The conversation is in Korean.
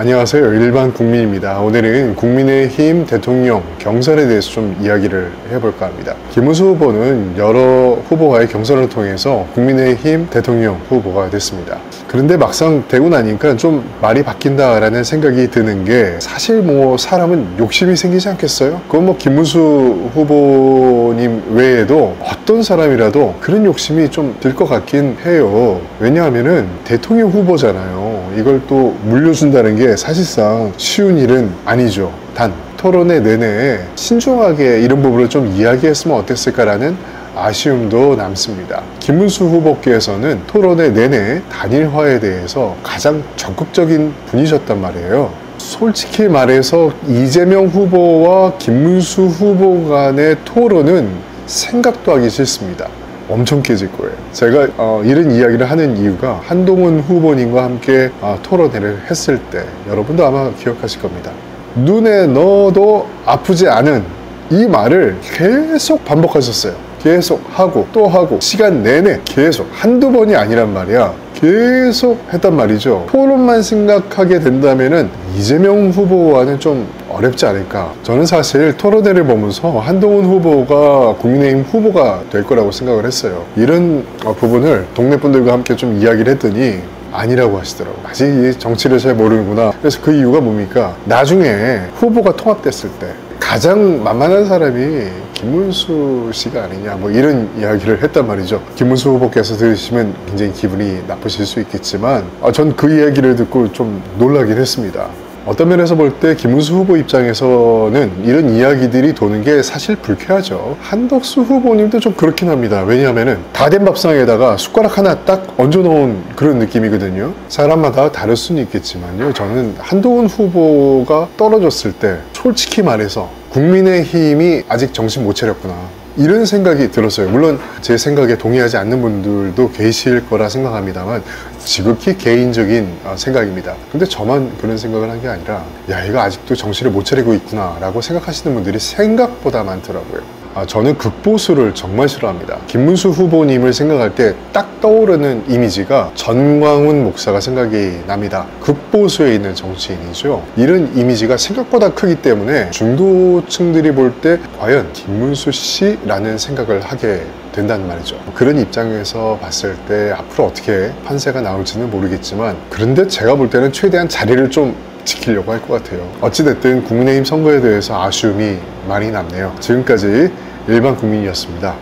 안녕하세요. 일반 국민입니다. 오늘은 국민의힘 대통령 경선에 대해서 좀 이야기를 해볼까 합니다. 김문수 후보는 여러 후보와의 경선을 통해서 국민의힘 대통령 후보가 됐습니다. 그런데 막상 되고 나니까 좀 말이 바뀐다라는 생각이 드는 게, 사실 뭐 사람은 욕심이 생기지 않겠어요? 그건 뭐 김문수 후보님 외에도 어떤 사람이라도 그런 욕심이 좀 들 것 같긴 해요. 왜냐하면은 대통령 후보잖아요. 이걸 또 물려준다는 게 사실상 쉬운 일은 아니죠. 단 토론회 내내 신중하게 이런 부분을 좀 이야기했으면 어땠을까라는 아쉬움도 남습니다. 김문수 후보께서는 토론회 내내 단일화에 대해서 가장 적극적인 분이셨단 말이에요. 솔직히 말해서 이재명 후보와 김문수 후보 간의 토론은 생각도 하기 싫습니다. 엄청 깨질 거예요. 제가 이런 이야기를 하는 이유가, 한동훈 후보님과 함께 토론회를 했을 때 여러분도 아마 기억하실 겁니다. 눈에 넣어도 아프지 않은 이 말을 계속 반복하셨어요. 계속 하고 또 하고 시간 내내 계속, 한두 번이 아니란 말이야. 계속 했단 말이죠. 토론만 생각하게 된다면은 이재명 후보와는 좀 어렵지 않을까. 저는 사실 토론회를 보면서 한동훈 후보가 국민의힘 후보가 될 거라고 생각을 했어요. 이런 부분을 동네 분들과 함께 좀 이야기를 했더니 아니라고 하시더라고요. 아직 이 정치를 잘 모르는구나. 그래서 그 이유가 뭡니까? 나중에 후보가 통합됐을 때 가장 만만한 사람이 김문수 씨가 아니냐, 뭐 이런 이야기를 했단 말이죠. 김문수 후보께서 들으시면 굉장히 기분이 나쁘실 수 있겠지만 전 그 이야기를 듣고 좀 놀라긴 했습니다. 어떤 면에서 볼 때 김문수 후보 입장에서는 이런 이야기들이 도는 게 사실 불쾌하죠. 한덕수 후보님도 좀 그렇긴 합니다. 왜냐하면은 다 된 밥상에다가 숟가락 하나 딱 얹어 놓은 그런 느낌이거든요. 사람마다 다를 수는 있겠지만요, 저는 한동훈 후보가 떨어졌을 때 솔직히 말해서 국민의힘이 아직 정신 못 차렸구나, 이런 생각이 들었어요. 물론 제 생각에 동의하지 않는 분들도 계실 거라 생각합니다만, 지극히 개인적인 생각입니다. 근데 저만 그런 생각을 한 게 아니라, 야, 이거 아직도 정신을 못 차리고 있구나 라고 생각하시는 분들이 생각보다 많더라고요. 저는 극보수를 정말 싫어합니다. 김문수 후보님을 생각할 때 딱 떠오르는 이미지가 전광훈 목사가 생각이 납니다. 극보수에 있는 정치인이죠. 이런 이미지가 생각보다 크기 때문에 중도층들이 볼 때 과연 김문수 씨라는 생각을 하게 된다는 말이죠. 그런 입장에서 봤을 때 앞으로 어떻게 판세가 나올지는 모르겠지만, 그런데 제가 볼 때는 최대한 자리를 좀 지키려고 할 것 같아요. 어찌됐든 국민의힘 선거에 대해서 아쉬움이 많이 남네요. 지금까지 일반 국민이었습니다.